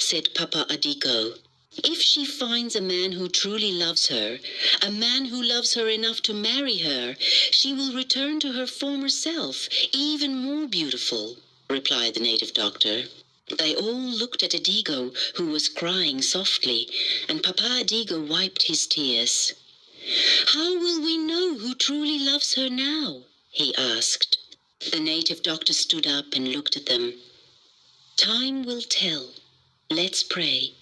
said Papa Adigo. "If she finds a man who truly loves her, a man who loves her enough to marry her, she will return to her former self, even more beautiful," replied the native doctor. They all looked at Adigo, who was crying softly, and Papa Adigo wiped his tears. "How will we know who truly loves her now?" he asked. The native doctor stood up and looked at them. "Time will tell. Let's pray.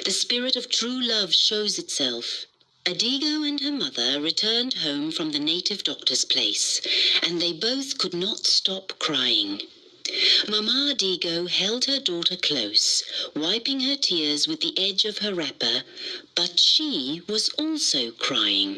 The spirit of true love shows itself." Adigo and her mother returned home from the native doctor's place, and they both could not stop crying. Mama Adigo held her daughter close, wiping her tears with the edge of her wrapper, but she was also crying.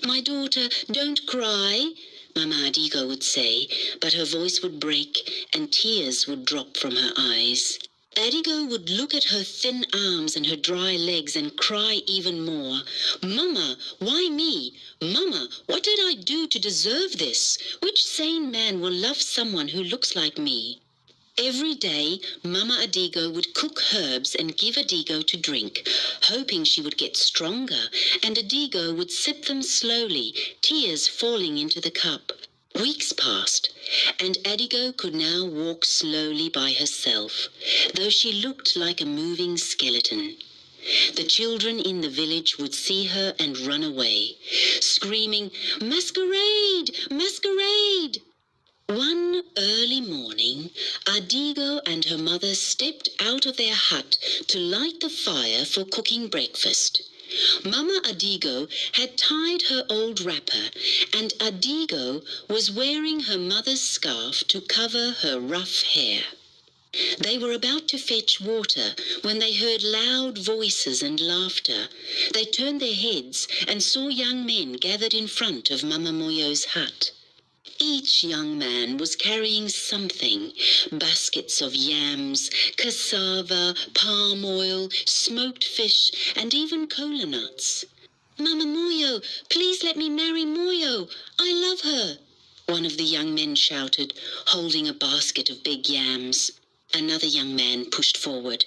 "My daughter, don't cry," Mama Adigo would say, but her voice would break and tears would drop from her eyes. Adigo would look at her thin arms and her dry legs and cry even more. "Mama, why me? Mama, what did I do to deserve this? Which sane man will love someone who looks like me?" Every day, Mama Adigo would cook herbs and give Adigo to drink, hoping she would get stronger, and Adigo would sip them slowly, tears falling into the cup. Weeks passed, and Adigo could now walk slowly by herself, though she looked like a moving skeleton. The children in the village would see her and run away, screaming, "Masquerade! Masquerade!" One early morning, Adigo and her mother stepped out of their hut to light the fire for cooking breakfast. Mama Adigo had tied her old wrapper, and Adigo was wearing her mother's scarf to cover her rough hair. They were about to fetch water when they heard loud voices and laughter. They turned their heads and saw young men gathered in front of Mama Moyo's hut. Each young man was carrying something: baskets of yams, cassava, palm oil, smoked fish, and even cola nuts. "Mama Moyo, please let me marry Moyo. I love her," one of the young men shouted, holding a basket of big yams. Another young man pushed forward.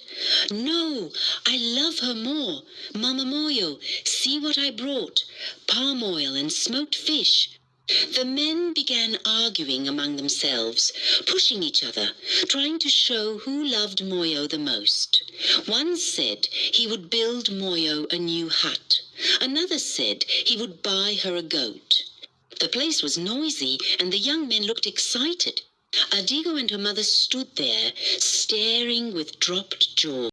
"No, I love her more. Mama Moyo, see what I brought: palm oil and smoked fish." The men began arguing among themselves, pushing each other, trying to show who loved Moyo the most. One said he would build Moyo a new hut. Another said he would buy her a goat. The place was noisy, and the young men looked excited. Adigo and her mother stood there, staring with dropped jaws.